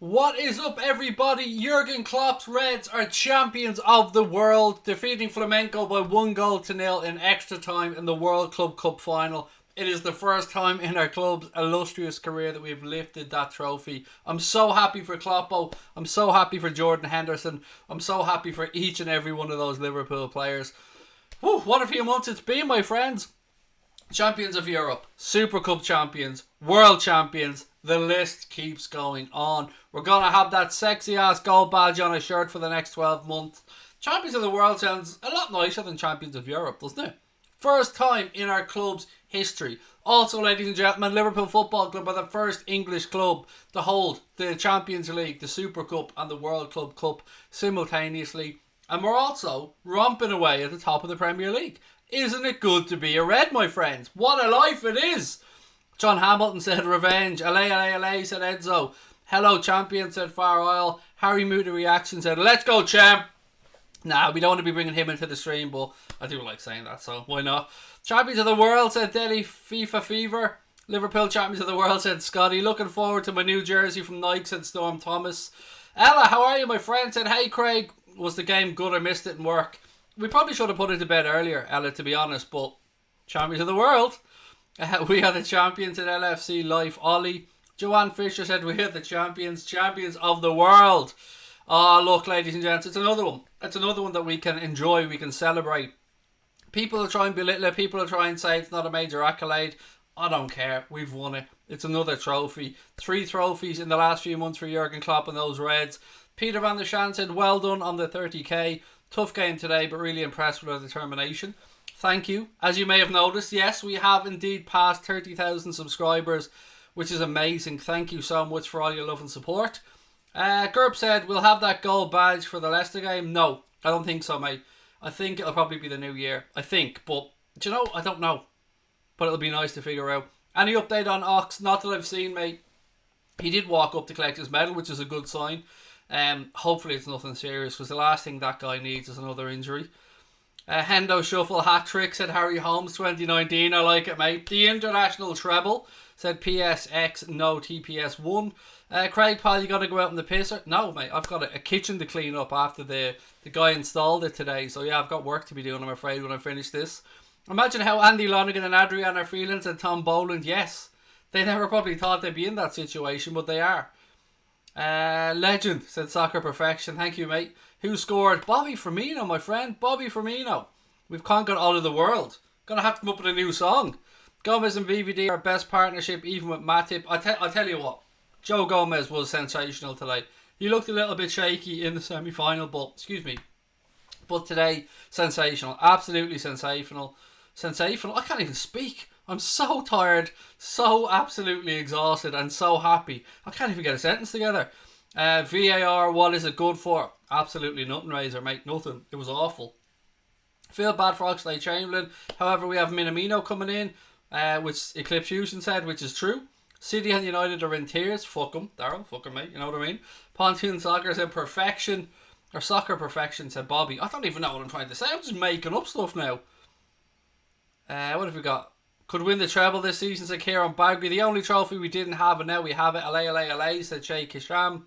What is up, everybody? Jurgen Klopp's Reds are champions of the world, defeating Flamengo by 1-0 in extra time in the World Club Cup final. It is the first time in our club's illustrious career that we've lifted that trophy. I'm so happy for Kloppo. I'm so happy for Jordan Henderson. I'm so happy for each and every one of those Liverpool players. Whew, what a few months it's been, my friends. Champions of Europe, Super Cup champions, World champions. The list keeps going on. We're going to have that sexy ass gold badge on a shirt for the next 12 months. Champions of the World sounds a lot nicer than Champions of Europe, doesn't it? First time in our club's history. Also, ladies and gentlemen, Liverpool Football Club are the first English club to hold the Champions League, the Super Cup and the World Club Cup simultaneously. And we're also romping away at the top of the Premier League. Isn't it good to be a Red, my friends? What a life it is! John Hamilton said revenge. Allay, allay, allay, said Enzo. Hello, champion, said Far Isle. Harry Moody Reaction said, let's go, champ. Nah, we don't want to be bringing him into the stream, but I do like saying that, so why not? Champions of the World, said Delhi FIFA Fever. Liverpool Champions of the World, said Scotty. Looking forward to my new jersey from Nike, said Storm Thomas. Ella, how are you, my friend? Said, hey, Craig. Was the game good? I missed it in work. We probably should have put it to bed earlier, Ella, to be honest, but Champions of the World. We are the champions in LFC Life. Ollie. Joanne Fisher said we are the champions of the world. Oh, look, ladies and gents, it's another one. It's another one that we can enjoy, we can celebrate. People will try and belittle it. People will try and say it's not a major accolade. I don't care. We've won it. It's another trophy. 3 trophies in the last few months for Jurgen Klopp and those Reds. Peter van der Shan said, well done on the 30k. Tough game today, but really impressed with our determination. Thank you. As you may have noticed, yes, we have indeed passed 30,000 subscribers, which is amazing. Thank you so much for all your love and support. Gerb said, we'll have that gold badge for the Leicester game. No, I don't think so, mate. I think it'll probably be the new year. I think, but do you know? I don't know. But it'll be nice to figure out. Any update on Ox? Not that I've seen, mate. He did walk up to collect his medal, which is a good sign. Hopefully it's nothing serious, because the last thing that guy needs is another injury. Hendo Shuffle hat trick, said Harry Holmes 2019. I like it, mate. The international treble, said PSX no TPS1. Craig Paul, you gotta go out in the pisser? No, mate, I've got a kitchen to clean up after the guy installed it today, so yeah, I've got work to be doing, I'm afraid, when I finish this. Imagine how Andy Lonergan and Adrian are feeling, said Tom Boland. Yes, they never probably thought they'd be in that situation, but they are. Legend, said Soccer Perfection. Thank you, mate. Who scored? Bobby Firmino, my friend. Bobby Firmino. We've conquered all of the world. Gonna have to come up with a new song. Gomez and VVD are best partnership, even with Matip. I'll tell you what, Joe Gomez was sensational today. He looked a little bit shaky in the semi-final, but today, sensational. Absolutely sensational. Sensational. I can't even speak. I'm so tired, so absolutely exhausted, and so happy. I can't even get a sentence together. VAR, what is it good for? Absolutely nothing, Razor, mate. Nothing. It was awful. Feel bad for Oxlade-Chamberlain. However, we have Minamino coming in, which Eclipse Fusion said, which is true. City and United are in tears. Fuck them, Daryl. Fuck them, mate. You know what I mean? Pontoon Soccer said perfection. Or Soccer Perfection, said Bobby. I don't even know what I'm trying to say. I'm just making up stuff now. What have we got? Could win the treble this season, said Kieran Bagby. The only trophy we didn't have, and now we have it. Allay, allay, allay, said Shay Kisham.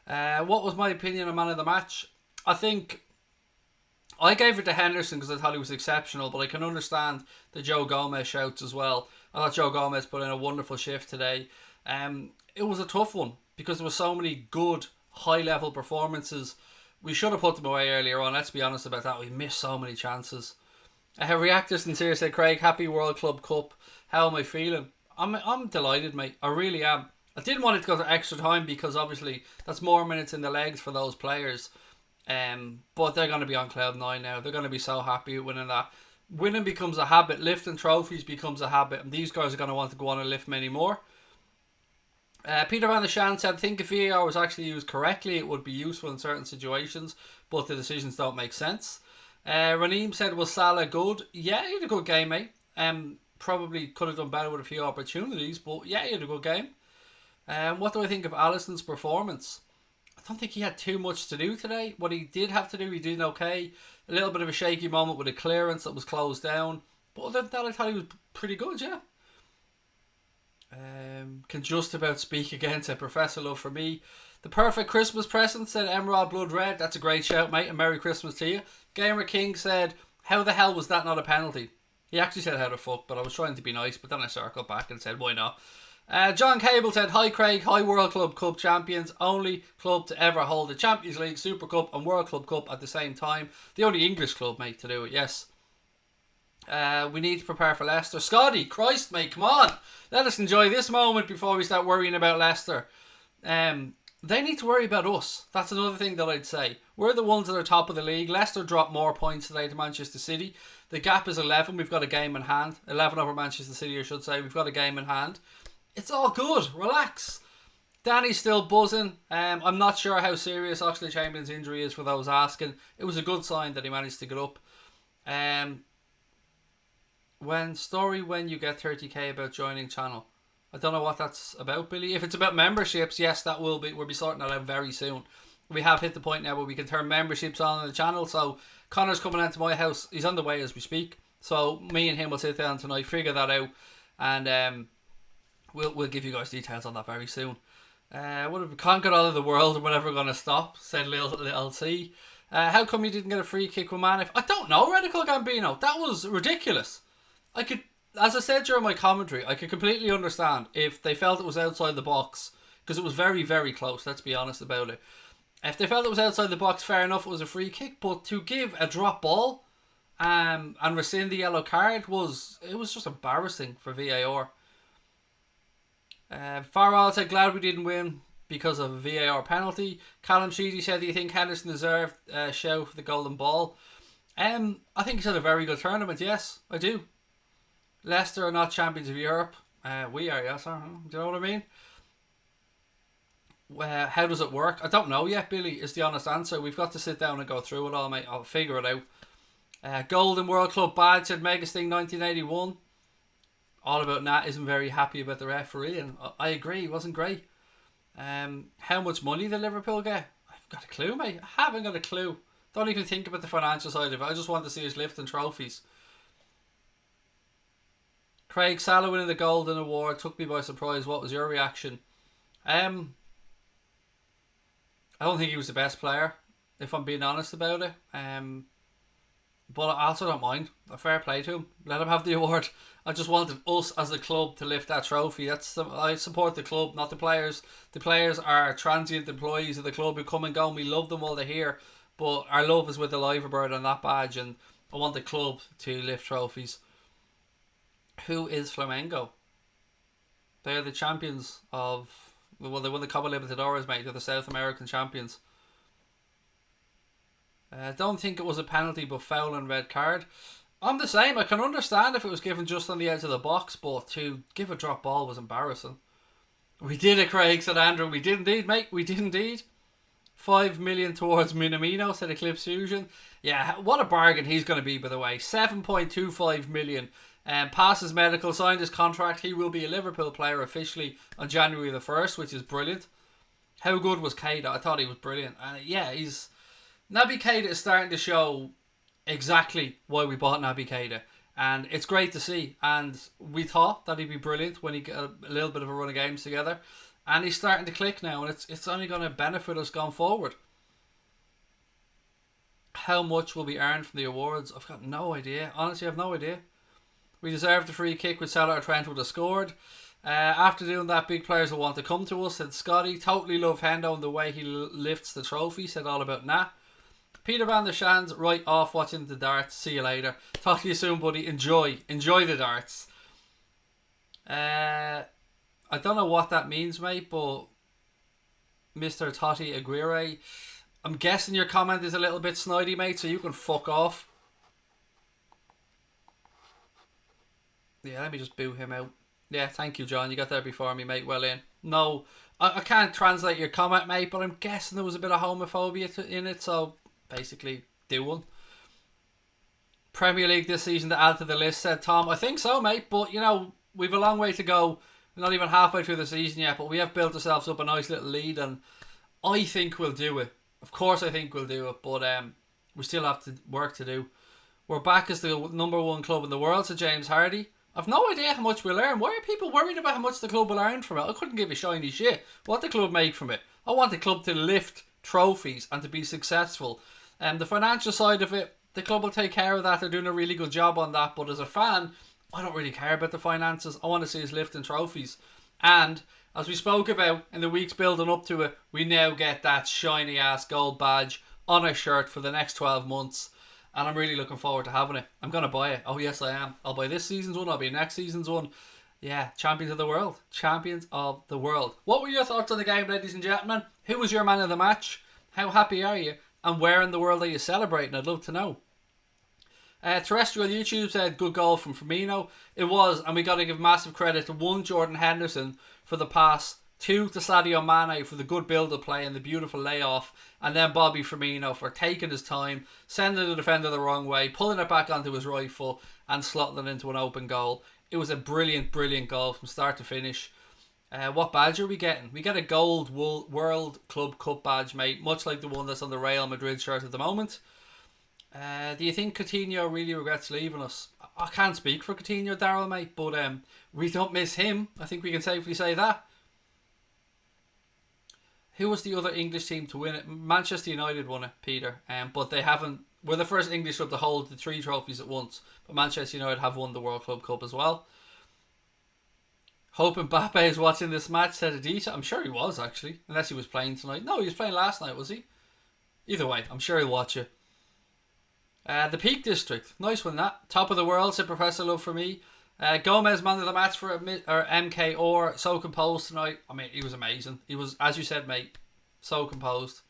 What was my opinion on man of the match? I think I gave it to Henderson because I thought he was exceptional, but I can understand the Joe Gomez shouts as well. I thought Joe Gomez put in a wonderful shift today. It was a tough one because there were so many good, high-level performances. We should have put them away earlier on, let's be honest about that. We missed so many chances. Reactor Sincere said, Craig, happy World Club Cup. How am I feeling? I'm delighted, mate. I really am. I didn't want it to go to extra time because obviously that's more minutes in the legs for those players. But they're going to be on cloud 9 now. They're going to be so happy with winning that. Winning becomes a habit. Lifting trophies becomes a habit. And these guys are going to want to go on and lift many more. Peter van der Shan said, I think if VAR was actually used correctly, it would be useful in certain situations, but the decisions don't make sense. Raneem said, was Salah good? Yeah, he had a good game, mate. Probably could have done better with a few opportunities, but yeah, he had a good game. What do I think of Alisson's performance? I don't think he had too much to do today. What he did have to do, he did okay. A little bit of a shaky moment with a clearance that was closed down. But other than that, I thought he was pretty good, yeah. Can just about speak again, said Professor Love for me. The perfect Christmas present, said Emerald Blood Red. That's a great shout, mate, and Merry Christmas to you. Gamer King said, how the hell was that not a penalty? He actually said how the fuck, but I was trying to be nice, but then I circled back and said, why not? John Cable said, hi Craig, hi World Club Cup champions, only club to ever hold the Champions League, Super Cup and World Club Cup at the same time. The only English club, mate, to do it, yes. We need to prepare for Leicester. Scotty, Christ, mate, come on. Let us enjoy this moment before we start worrying about Leicester. They need to worry about us. That's another thing that I'd say. We're the ones that are top of the league. Leicester dropped more points today to Manchester City. The gap is 11. We've got a game in hand. 11 over Manchester City, I should say. We've got a game in hand. It's all good. Relax. Danny's still buzzing. I'm not sure how serious Oxlade-Chamberlain's injury is for those asking. It was a good sign that he managed to get up. When you get 30k about joining channel. I don't know what that's about, Billy. If it's about memberships, yes, that will be. We'll be sorting that out very soon. We have hit the point now where we can turn memberships on in the channel. So Connor's coming out to my house. He's on the way as we speak. So me and him will sit down tonight, figure that out, and we'll give you guys details on that very soon. What have we conquered all of the world and we're never going to stop? Said Lil C. How come you didn't get a free kick with Manif? I don't know, Radical Gambino. That was ridiculous. I could, as I said during my commentary, I could completely understand if they felt it was outside the box, because it was very, very close, let's be honest about it. If they felt it was outside the box, fair enough, it was a free kick, but to give a drop ball and rescind the yellow card was just embarrassing for VAR. Farrell said, glad we didn't win because of a VAR penalty. Callum Sheedy said, do you think Henderson deserved a shout for the golden ball? I think he's had a very good tournament, yes, I do. Leicester are not champions of Europe. We are, yes. Do you know what I mean? How does it work? I don't know yet, Billy, is the honest answer. We've got to sit down and go through it all, mate. I'll figure it out. Golden World Club badge, said Megasting 1981. All about Nat isn't very happy about the referee, and I agree, it wasn't great. How much money did Liverpool get? I've got a clue, mate. I haven't got a clue. Don't even think about the financial side of it. I just want to see us lifting trophies. Craig, Salah winning the Golden Award took me by surprise. What was your reaction? I don't think he was the best player, if I'm being honest about it. But I also don't mind. A fair play to him. Let him have the award. I just wanted us as a club to lift that trophy. I support the club, not the players. The players are transient employees of the club who come and go, and we love them while they're here. But our love is with the Liverbird and that badge, and I want the club to lift trophies. Who is Flamengo? They are the champions of... Well, they won the Copa Libertadores, mate. They're the South American champions. I don't think it was a penalty, but foul and red card. I'm the same. I can understand if it was given just on the edge of the box, but to give a drop ball was embarrassing. We did it, Craig, said Andrew. We did indeed, mate. We did indeed. 5 million towards Minamino, said Eclipse Fusion. Yeah, what a bargain he's going to be, by the way. 7.25 million. Passes medical, signed his contract. He will be a Liverpool player officially on January the 1st, which is brilliant. How good was Keita? I thought he was brilliant. And yeah, Naby Keita is starting to show exactly why we bought Naby Keita. And it's great to see. And we thought that he'd be brilliant when he got a little bit of a run of games together. And he's starting to click now. And it's only going to benefit us going forward. How much will be earned from the awards? I've got no idea. Honestly, I have no idea. We deserved the free kick with Salah or Trent would have scored. After doing that, big players will want to come to us, said Scotty. Totally love Hendo and the way he lifts the trophy, said all about Nat. Peter Van der Shands, right off watching the darts. See you later. Talk to you soon, buddy. Enjoy the darts. I don't know what that means, mate, but Mr. Totti Aguirre, I'm guessing your comment is a little bit snidey, mate, so you can fuck off. Yeah, let me just boo him out. Yeah, thank you, John. You got there before me, mate. Well in. No, I can't translate your comment, mate, but I'm guessing there was a bit of homophobia in it, so basically, do one. Premier League this season to add to the list, said Tom. I think so, mate, but, you know, we've a long way to go. We're not even halfway through the season yet, but we have built ourselves up a nice little lead, and I think we'll do it. Of course I think we'll do it, but we still have work to do. We're back as the #1 club in the world, said James Hardy. I've no idea how much we'll earn. Why are people worried about how much the club will earn from it? I couldn't give a shiny shit what the club make from it. I want the club to lift trophies and to be successful. The financial side of it, the club will take care of that. They're doing a really good job on that. But as a fan, I don't really care about the finances. I want to see us lifting trophies. And as we spoke about in the weeks building up to it, we now get that shiny ass gold badge on our shirt for the next 12 months. And I'm really looking forward to having it. I'm going to buy it. Oh, yes, I am. I'll buy this season's one. I'll be next season's one. Yeah, champions of the world. Champions of the world. What were your thoughts on the game, ladies and gentlemen? Who was your man of the match? How happy are you? And where in the world are you celebrating? I'd love to know. Terrestrial YouTube said good goal from Firmino. It was, and we got to give massive credit to one Jordan Henderson for the pass, two to Sadio Mane for the good build-up play and the beautiful layoff, and then Bobby Firmino for taking his time, sending the defender the wrong way, pulling it back onto his right foot and slotting it into an open goal. It was a brilliant, brilliant goal from start to finish. What badge are we getting? We get a gold World Club Cup badge, mate, much like the one that's on the Real Madrid shirt at the moment. Do you think Coutinho really regrets leaving us? I can't speak for Coutinho, Daryl, mate, but we don't miss him. I think we can safely say that. Who was the other English team to win it? Manchester United won it, Peter. But they haven't. We're the first English club to hold the 3 trophies at once. But Manchester United have won the World Club Cup as well. Hope Mbappe is watching this match, said Adisa. I'm sure he was, actually. Unless he was playing tonight. No, he was playing last night, was he? Either way, I'm sure he'll watch it. The Peak District. Nice one, that. Top of the world, said Professor Love for me. Gomez, man of the match for MK or so composed tonight. I mean, he was amazing. He was, as you said, mate, so composed.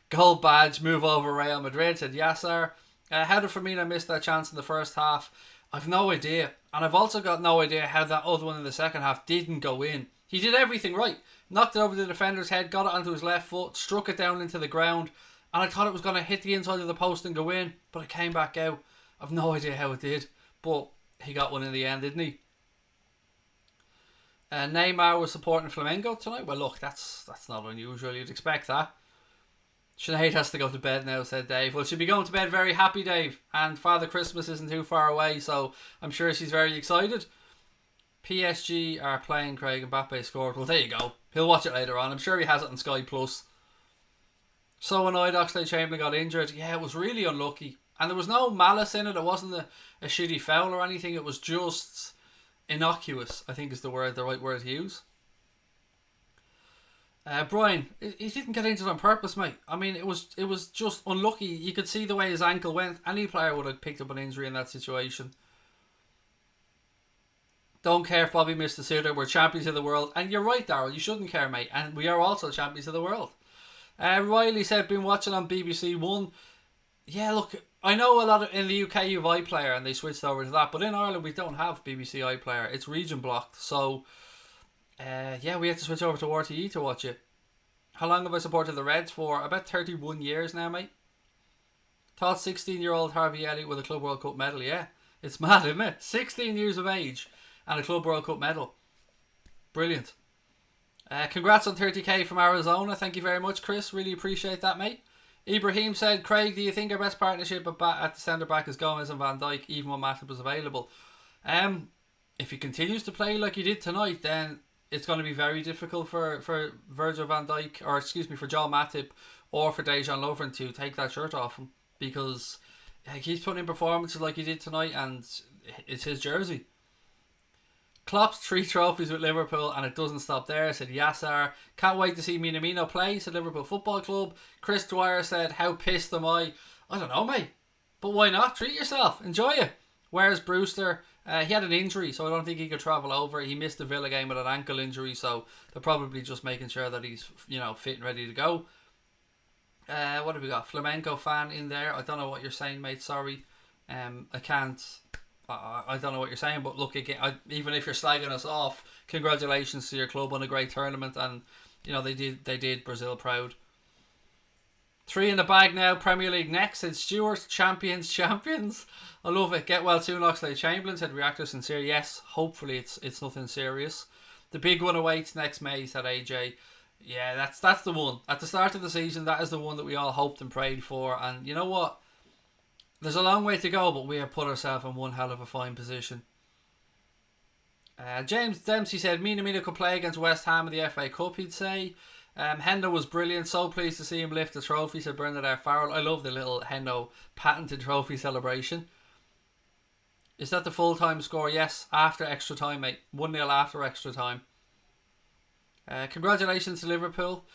Gold badge, move over Real Madrid, said Yasser. How did Firmino miss that chance in the first half? I've no idea. And I've also got no idea how that other one in the second half didn't go in. He did everything right. Knocked it over the defender's head, got it onto his left foot, struck it down into the ground. And I thought it was going to hit the inside of the post and go in. But it came back out. I've no idea how it did. But he got one in the end, didn't he? Neymar was supporting Flamengo tonight. Well, look, that's not unusual. You'd expect that. Sinead has to go to bed now, said Dave. Well, she'll be going to bed very happy, Dave. And Father Christmas isn't too far away, so I'm sure she's very excited. PSG are playing Craig. Mbappe scored. Well, there you go. He'll watch it later on. I'm sure he has it on Sky Plus. So annoyed Oxlade-Chamberlain got injured. Yeah, it was really unlucky. And there was no malice in it. It wasn't a shitty foul or anything. It was just innocuous, I think is the right word to use. Brian, he didn't get injured on purpose, mate. I mean, it was just unlucky. You could see the way his ankle went. Any player would have picked up an injury in that situation. Don't care if Bobby missed the sitter. We're champions of the world. And you're right, Darryl. You shouldn't care, mate. And we are also champions of the world. Riley said, been watching on BBC One. Yeah, look, I know a lot of, in the UK you have iPlayer and they switched over to that. But in Ireland we don't have BBC iPlayer. It's region blocked. So... yeah, we had to switch over to RTE to watch it. How long have I supported the Reds for? About 31 years now, mate. Thought 16-year-old Harvey Elliott with a Club World Cup medal, yeah. It's mad, isn't it? 16 years of age and a Club World Cup medal. Brilliant. Congrats on 30k from Arizona. Thank you very much, Chris. Really appreciate that, mate. Ibrahim said, Craig, do you think our best partnership at the centre-back is Gomez and Van Dijk, even when Matip was available? If he continues to play like he did tonight, then... it's going to be very difficult for Virgil van Dijk, or excuse me, for Joel Matip or for Dejan Lovren to take that shirt off him, because he keeps putting in performances like he did tonight and it's his jersey. Klopp's 3 trophies with Liverpool and it doesn't stop there, said Yassar. Can't wait to see Minamino play, said Liverpool Football Club. Chris Dwyer said, how pissed am I? I don't know, mate, but why not? Treat yourself, enjoy it. Where's Brewster? He had an injury, so I don't think he could travel over. He missed the Villa game with an ankle injury, so they're probably just making sure that he's, fit and ready to go. What have we got? Flamengo fan in there. I don't know what you're saying, mate. Sorry. I can't. I don't know what you're saying, but look, again, even if you're slagging us off, congratulations to your club on a great tournament, and they did Brazil proud. 3 in the bag now. Premier League next, said Stuart. Champions. I love it. Get well soon, Oxlade-Chamberlain, said Reactor Sincere. Yes, hopefully it's nothing serious. The big one awaits next May, said AJ. Yeah, that's the one. At the start of the season, that is the one that we all hoped and prayed for. And you know what? There's a long way to go, but we have put ourselves in one hell of a fine position. James Dempsey said Minamino could play against West Ham in the FA Cup, he'd say. Hendo was brilliant. So pleased to see him lift the trophy, said Bernard Farrell. I love the little Hendo patented trophy celebration. Is that the full-time score? Yes, after extra time, mate. 1-0 after extra time. Congratulations to Liverpool.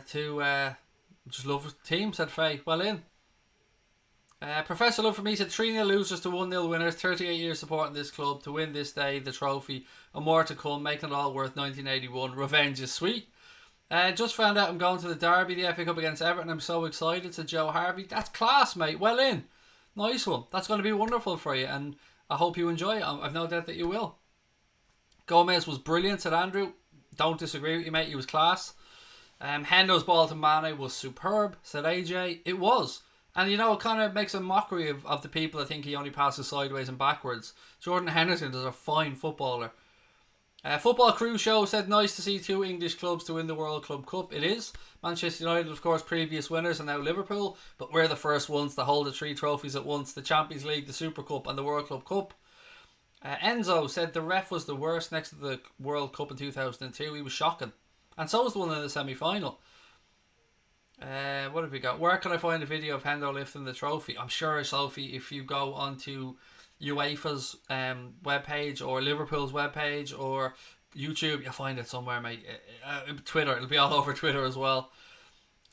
Just love the team, said Faye. Well in. Professor Love for me said 3-0 losers to 1-0 winners. 38 years supporting this club to win this day, the trophy, and more to come, making it all worth 1981. Revenge is sweet. Just found out I'm going to the derby, the FA Cup against Everton. I'm so excited, said Joe Harvey. That's class, mate. Well in. Nice one. That's going to be wonderful for you, and I hope you enjoy it. I've no doubt that you will. Gomez was brilliant, said Andrew. Don't disagree with you, mate. He was class. Hendo's ball to Mane was superb, said AJ. It was. And you know, it kind of makes a mockery of the people that think he only passes sideways and backwards. Jordan Henderson is a fine footballer. Football Crew Show said nice to see 2 English clubs to win the World Club Cup. It is. Manchester United, of course, previous winners, and now Liverpool. But we're the first ones to hold the 3 trophies at once. The Champions League, the Super Cup and the World Club Cup. Enzo said the ref was the worst next to the World Cup in 2002. He was shocking. And so was the one in the semi-final. What have we got? Where can I find a video of Hendo lifting the trophy? I'm sure, Sophie, if you go onto UEFA's webpage or Liverpool's webpage or YouTube, you'll find it somewhere, mate. Twitter, it'll be all over Twitter as well.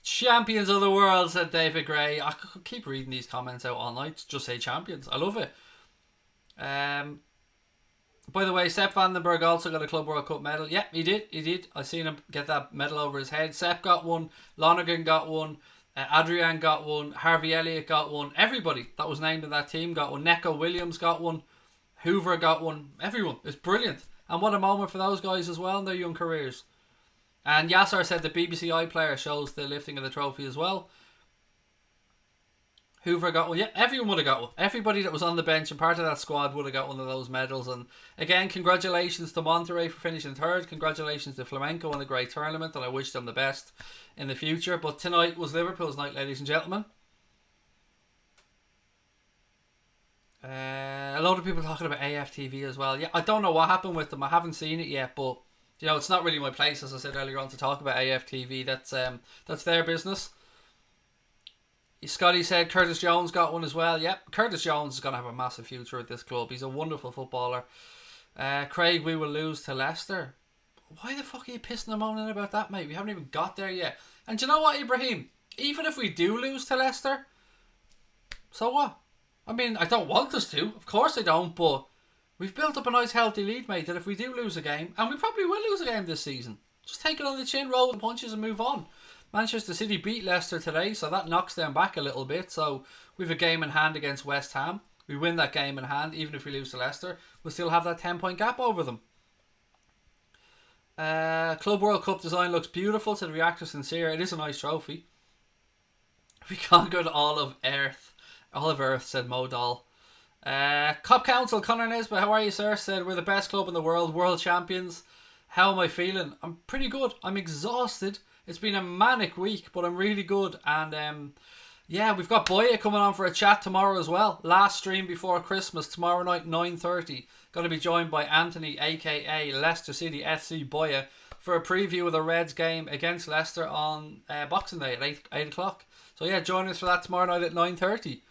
Champions of the world, said David Gray. I could keep reading these comments out all night. Just say champions. I love it. By the way, Sepp Vandenberg also got a Club World Cup medal. Yeah, he did. I seen him get that medal over his head. Sepp got one. Lonergan got one. Adrian got one. Harvey Elliott got one. Everybody that was named in that team got one. Neco Williams got one. Hoover got one. Everyone. It's brilliant. And what a moment for those guys as well in their young careers. And Yasser said the BBC iPlayer shows the lifting of the trophy as well. Hoover got one. Yeah, everyone would have got one. Everybody that was on the bench and part of that squad would have got one of those medals. And again, congratulations to Monterrey for finishing 3rd. Congratulations to Flamengo on a great tournament, and I wish them the best in the future. But tonight was Liverpool's night, ladies and gentlemen. A lot of people talking about AFTV as well. Yeah, I don't know what happened with them. I haven't seen it yet, but you know, it's not really my place, as I said earlier on, to talk about AFTV. That's their business. Scotty said Curtis Jones got one as well. Yep, Curtis Jones is going to have a massive future at this club. He's a wonderful footballer. Craig, we will lose to Leicester. Why the fuck are you pissing and moaning about that, mate? We haven't even got there yet. And do you know what, Ibrahim? Even if we do lose to Leicester, so what? I mean, I don't want us to. Of course I don't, but we've built up a nice healthy lead, mate, that if we do lose a game, and we probably will lose a game this season, just take it on the chin, roll the punches and move on. Manchester City beat Leicester today, so that knocks them back a little bit. So we have a game in hand against West Ham. We win that game in hand, even if we lose to Leicester, we'll still have that 10-point gap over them. Club World Cup design looks beautiful, said Reactor Sincere. It is a nice trophy. We conquered all of Earth. All of Earth, said Modal. Cop Council, Conor Nesbitt, how are you, sir? Said, we're the best club in the world, world champions. How am I feeling? I'm pretty good. I'm exhausted. It's been a manic week, but I'm really good. And yeah, we've got Boya coming on for a chat tomorrow as well. Last stream before Christmas, tomorrow night, 9:30. Going to be joined by Anthony, aka Leicester City FC Boya, for a preview of the Reds game against Leicester on Boxing Day at 8 o'clock. So yeah, join us for that tomorrow night at 9:30.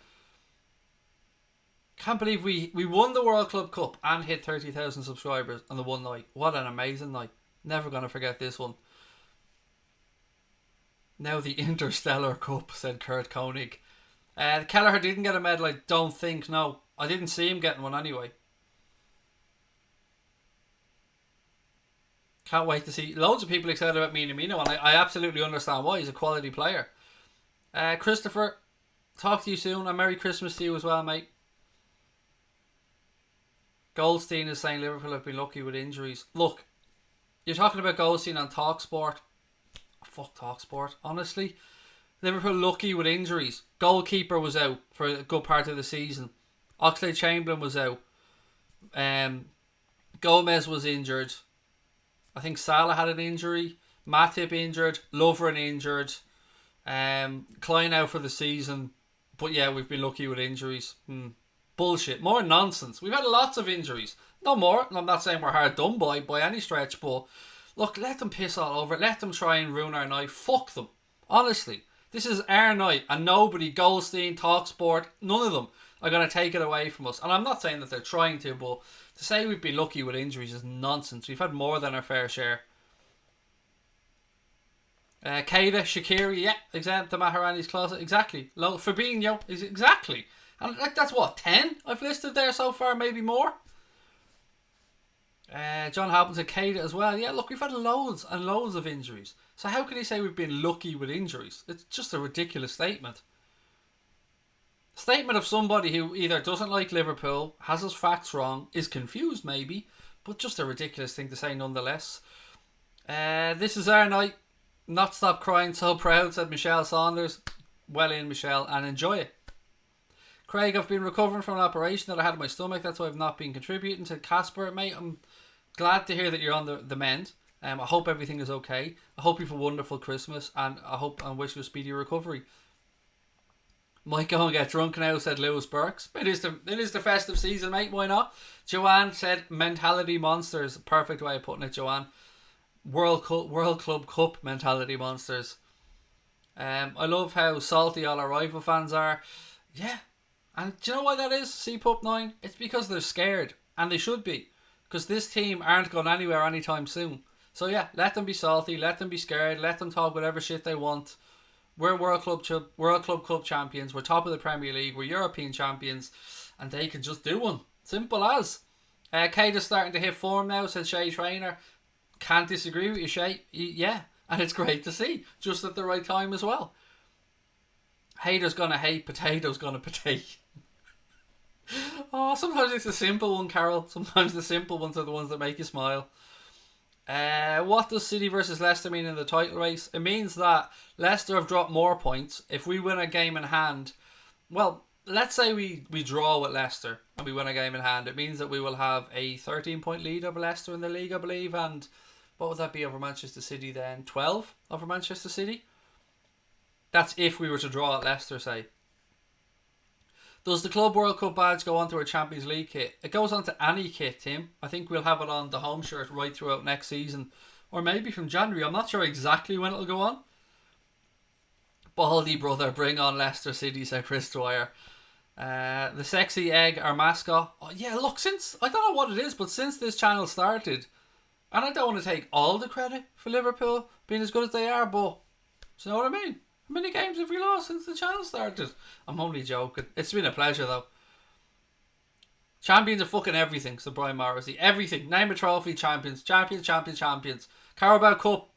Can't believe we won the World Club Cup and hit 30,000 subscribers on the one night. What an amazing night. Never going to forget this one. Now the Interstellar Cup, said Kurt Koenig. Kelleher didn't get a medal, I don't think, no. I didn't see him getting one anyway. Can't wait to see. Loads of people excited about Minamino, and I absolutely understand why. He's a quality player. Christopher, talk to you soon, and Merry Christmas to you as well, mate. Goldstein is saying Liverpool have been lucky with injuries. Look, you're talking about Goldstein on TalkSport. Fuck TalkSport, honestly. Liverpool lucky with injuries. Goalkeeper was out for a good part of the season. Oxlade-Chamberlain was out. Gomez was injured. I think Salah had an injury. Matip injured. Lovren injured. Klein out for the season. But yeah, we've been lucky with injuries. Bullshit. More nonsense. We've had lots of injuries. No more. I'm not saying we're hard done by any stretch, but look, let them piss all over it. Let them try and ruin our night. Fuck them. Honestly. This is our night, and nobody, Goldstein, Talksport, none of them are going to take it away from us. And I'm not saying that they're trying to, but to say we've been lucky with injuries is nonsense. We've had more than our fair share. Keita, Shaqiri, yeah, exempt to Maharani's closet, exactly. Fabinho, exactly. And like that's what, 10 I've listed there so far, maybe more. John Hopkins and Keita as well. Yeah, look, we've had loads and loads of injuries. So how can he say we've been lucky with injuries? It's just a ridiculous statement. Statement of somebody who either doesn't like Liverpool, has his facts wrong, is confused maybe, but just a ridiculous thing to say nonetheless. This is our night. Not stop crying so proud, said Michelle Saunders. Well in, Michelle, and enjoy it. Craig, I've been recovering from an operation that I had in my stomach. That's why I've not been contributing to Casper, mate. I'm glad to hear that you're on the mend. I hope everything is okay. I hope you have a wonderful Christmas, and I hope and wish you a speedy recovery. Might go and get drunk now, said Lewis Burks. It is the festive season, mate. Why not? Joanne said mentality monsters. Perfect way of putting it, Joanne. World Club Cup mentality monsters. I love how salty all our rival fans are. Yeah. And do you know why that is, CPUP 9? It's because they're scared. And they should be. Because this team aren't going anywhere anytime soon. So yeah, let them be salty, let them be scared, let them talk whatever shit they want. We're World Club Cup champions, we're top of the Premier League, we're European champions, and they can just do one. Simple as. Kate is starting to hit form now, said Shay Trainer. Can't disagree with you, Shay. Yeah, and it's great to see. Just at the right time as well. Haters gonna hate, potatoes gonna potato. Oh, sometimes it's a simple one, Carol. Sometimes the simple ones are the ones that make you smile. What does City versus Leicester mean in the title race? It means that Leicester have dropped more points. If we win a game in hand, well, let's say we draw with Leicester and we win a game in hand, it means that we will have a 13-point lead over Leicester in the league, I believe. And what would that be over Manchester City then? 12 over Manchester City? That's if we were to draw at Leicester, say. Does the Club World Cup badge go onto our Champions League kit? It goes onto any kit, Tim. I think we'll have it on the home shirt right throughout next season. Or maybe from January. I'm not sure exactly when it'll go on. Baldy brother, bring on Leicester City, said Chris Dwyer. The sexy egg, our mascot. Oh, yeah, look, since, I don't know what it is, but since this channel started, and I don't want to take all the credit for Liverpool being as good as they are, but, do you know what I mean? How many games have we lost since the channel started? I'm only joking. It's been a pleasure though. Champions of fucking everything, said Brian Morrissey. Everything. Name a trophy, champions. Champions. Carabao Cup.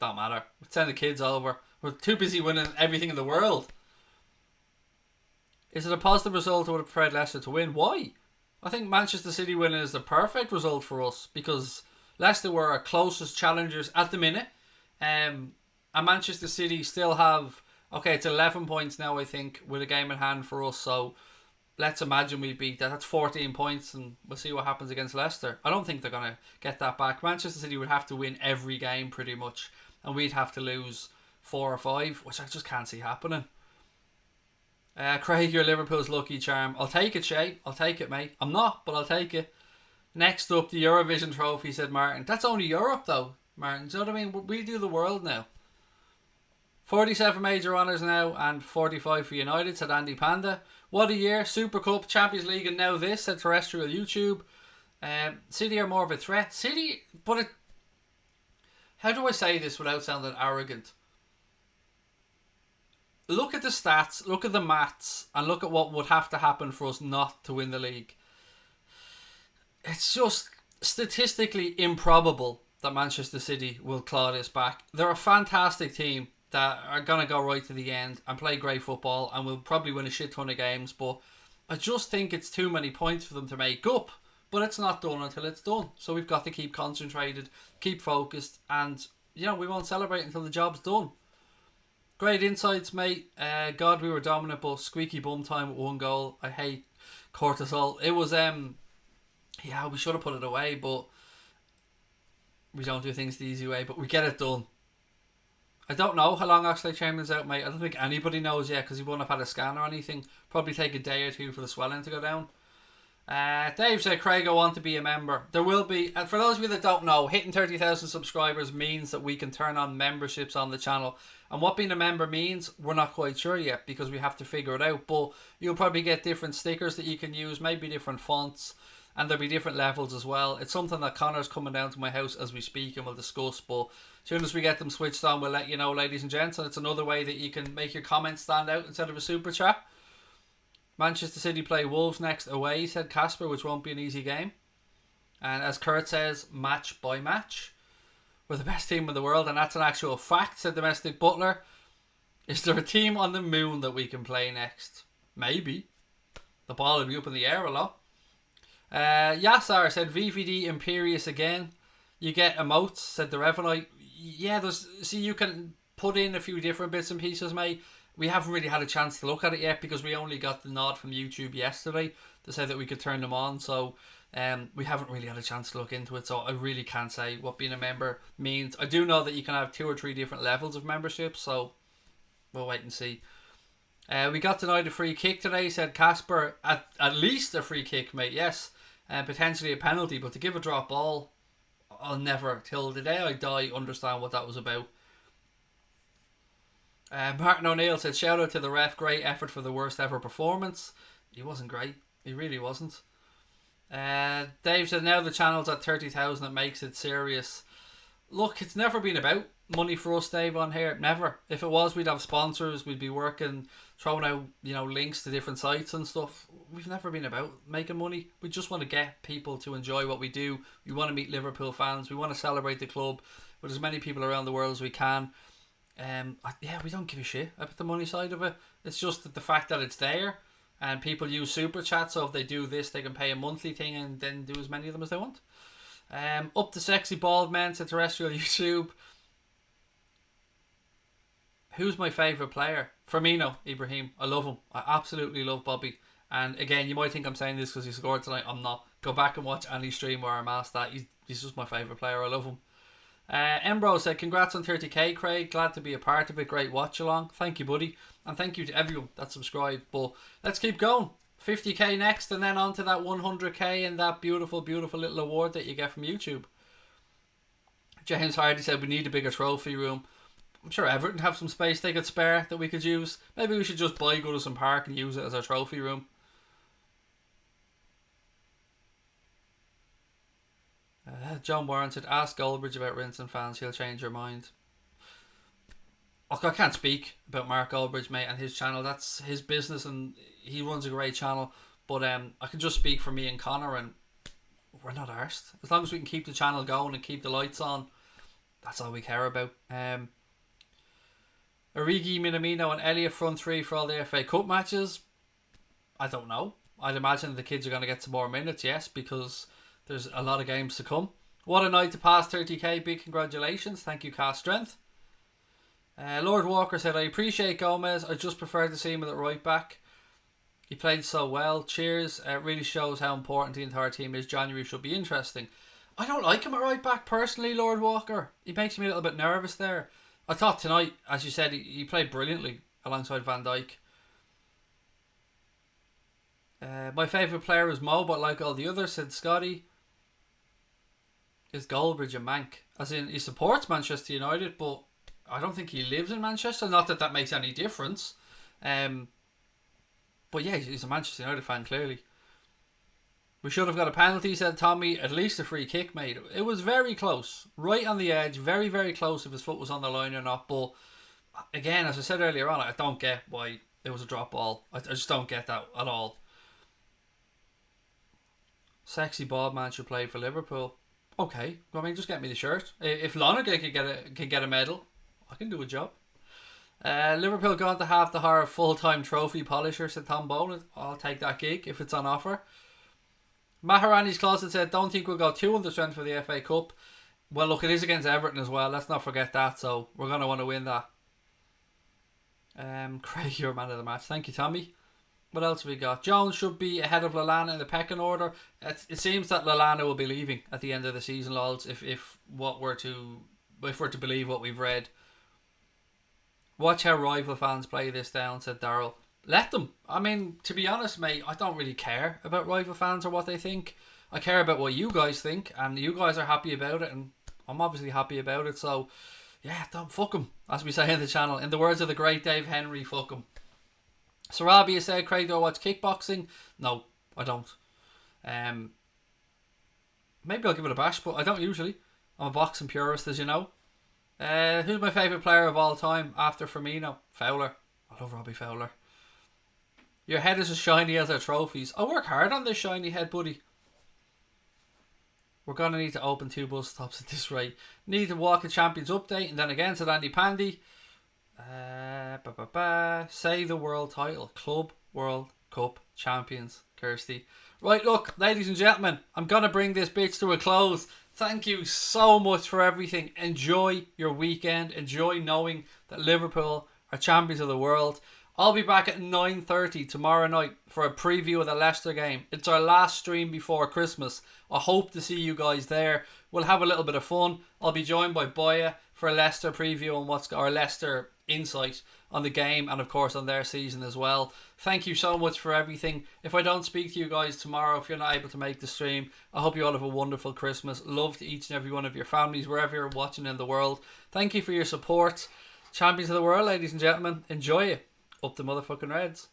Don't matter. We'll send the kids over. We're too busy winning everything in the world. Is it a positive result? I would have preferred Leicester to win. Why? I think Manchester City winning is the perfect result for us because Leicester were our closest challengers at the minute. And Manchester City still have, okay, it's 11 points now, I think, with a game in hand for us. So let's imagine we beat that. That's 14 points, and we'll see what happens against Leicester. I don't think they're going to get that back. Manchester City would have to win every game pretty much, and we'd have to lose 4 or 5, which I just can't see happening. Craig, you're Liverpool's lucky charm. I'll take it, Shay. I'll take it, mate. I'm not, but I'll take it. Next up, the Eurovision trophy, said Martin. That's only Europe, though, Martin. Do you know what I mean? We do the world now. 47 major honours now and 45 for United, said Andy Panda. What a year. Super Cup, Champions League, and now this, said Terrestrial YouTube. City are more of a threat. City, but it... How do I say this without sounding arrogant? Look at the stats, look at the maths, and look at what would have to happen for us not to win the league. It's just statistically improbable that Manchester City will claw this back. They're a fantastic team that are going to go right to the end and play great football and will probably win a shit ton of games, but I just think it's too many points for them to make up. But it's not done until it's done. So we've got to keep concentrated, keep focused, and, you know, we won't celebrate until the job's done. Great insights, mate. God, we were dominant, but squeaky bum time with 1 goal. I hate cortisol. It was, yeah, we should have put it away, but we don't do things the easy way, but we get it done. I don't know how long Oxlade-Chamberlain's out, mate. I don't think anybody knows yet because he wouldn't have had a scan or anything. Probably take a day or two for the swelling to go down. Dave said, Craig, I want to be a member. There will be, and for those of you that don't know, hitting 30,000 subscribers means that we can turn on memberships on the channel. And what being a member means, we're not quite sure yet because we have to figure it out. But you'll probably get different stickers that you can use, maybe different fonts, and there'll be different levels as well. It's something that Connor's coming down to my house as we speak and we'll discuss. But as soon as we get them switched on, we'll let you know, ladies and gents. And it's another way that you can make your comments stand out instead of a super chat. Manchester City play Wolves next away, said Casper, which won't be an easy game. And as Kurt says, match by match. We're the best team in the world, and that's an actual fact, said Domestic Butler. Is there a team on the moon that we can play next? Maybe. The ball will be up in the air a lot. Yassar said, VVD Imperious again. You get emotes, said the Revenite. Yeah, you can put in a few different bits and pieces, mate. We haven't really had a chance to look at it yet because we only got the nod from YouTube yesterday to say that we could turn them on. So we haven't really had a chance to look into it. So I really can't say what being a member means. I do know that you can have 2 or 3 different levels of membership. So we'll wait and see. We got denied a free kick today, said Casper. At least a free kick, mate, yes. Potentially a penalty. But to give a drop ball, I'll never, till the day I die, understand what that was about. Martin O'Neill said, shout out to the ref, great effort for the worst ever performance. He wasn't great. He really wasn't. Dave said, now the channel's at 30,000, it makes it serious. Look, it's never been about money for us, Dave, on here. Never. If it was, we'd have sponsors, we'd be working, throwing out, links to different sites and stuff. We've never been about making money. We just want to get people to enjoy what we do. We want to meet Liverpool fans. We want to celebrate the club with as many people around the world as we can. We don't give a shit about the money side of it. It's just that the fact that it's there and people use super chat, so if they do this they can pay a monthly thing and then do as many of them as they want. Up the sexy bald man to terrestrial YouTube. Who's my favourite player? Firmino, Ibrahim. I love him. I absolutely love Bobby. And again, you might think I'm saying this because he scored tonight. I'm not. Go back and watch any stream where I'm asked that. He's just my favourite player. I love him. Embro said, congrats on 30k, Craig. Glad to be a part of it. Great watch along. Thank you, buddy. And thank you to everyone that subscribed. But let's keep going. 50k next, and then on to that 100k and that beautiful, beautiful little award that you get from YouTube. James Hardy said, we need a bigger trophy room. I'm sure Everton have some space they could spare that we could use. Maybe we should just buy Goodison Park and use it as our trophy room. John Warren said, ask Goldbridge about Rinson fans, he'll change your mind. Look, I can't speak about Mark Goldbridge, mate, and his channel. That's his business and he runs a great channel. But I can just speak for me and Connor, and we're not arsed. As long as we can keep the channel going and keep the lights on, that's all we care about. Origi, Minamino and Elliott front 3 for all the FA Cup matches. I don't know. I'd imagine the kids are going to get some more minutes, yes, because there's a lot of games to come. What a night to pass 30k. Big congratulations. Thank you, Cast Strength. Lord Walker said, I appreciate Gomez. I just prefer to see him at right back. He played so well. Cheers. It really shows how important the entire team is. January should be interesting. I don't like him at right back personally, Lord Walker. He makes me a little bit nervous there. I thought tonight, as you said, he played brilliantly alongside Van Dijk. My favourite player is Mo, but like all the others, said Scotty. Is Goldbridge a mank? As in, he supports Manchester United, but I don't think he lives in Manchester. Not that that makes any difference. But yeah, he's a Manchester United fan, clearly. We should have got a penalty, said Tommy. At least a free kick, mate. It was very close. Right on the edge. Very, very close if his foot was on the line or not. But again, as I said earlier on, I don't get why it was a drop ball. I just don't get that at all. Sexy bald man should play for Liverpool. Okay, I mean, just get me the shirt. If Lonergan can get a medal, I can do a job. Liverpool going to have to hire a full-time trophy polisher, said Tom Boland. I'll take that gig if it's on offer. Maharani's Closet said, don't think we'll go 200 strength for the FA Cup. Well, look, it is against Everton as well. Let's not forget that. So we're going to want to win that. Craig, you're man of the match. Thank you, Tommy. What else have we got? Jones should be ahead of Lallana in the pecking order. It seems that Lallana will be leaving at the end of the season, lads, if we're to believe what we've read. Watch how rival fans play this down, said Daryl. Let them. I mean, to be honest, mate, I don't really care about rival fans or what they think. I care about what you guys think, and you guys are happy about it, and I'm obviously happy about it. So, yeah, don't fuck them, as we say in the channel. In the words of the great Dave Henry, fuck them. Sarabia said, Craig, do I watch kickboxing? No, I don't. Maybe I'll give it a bash, but I don't usually. I'm a boxing purist, as you know. Who's my favourite player of all time after Firmino? Fowler. I love Robbie Fowler. Your head is as shiny as our trophies. I work hard on this shiny head, buddy. We're going to need to open 2 bus stops at this rate. Need to walk a Champions update. And then again, said Andy Pandy. Say the world title. Club World Cup Champions. Kirsty. Right, look, ladies and gentlemen, I'm going to bring this bitch to a close. Thank you so much for everything. Enjoy your weekend. Enjoy knowing that Liverpool are champions of the world. I'll be back at 9:30 tomorrow night for a preview of the Leicester game. It's our last stream before Christmas. I hope to see you guys there. We'll have a little bit of fun. I'll be joined by Boya for a Leicester preview and our Leicester insight on the game and of course on their season as well. Thank you so much for everything. If I don't speak to you guys tomorrow, if you're not able to make the stream, I hope you all have a wonderful Christmas. Love to each and every one of your families wherever you're watching in the world. Thank you for your support. Champions of the world, ladies and gentlemen. Enjoy it. Up the motherfucking Reds.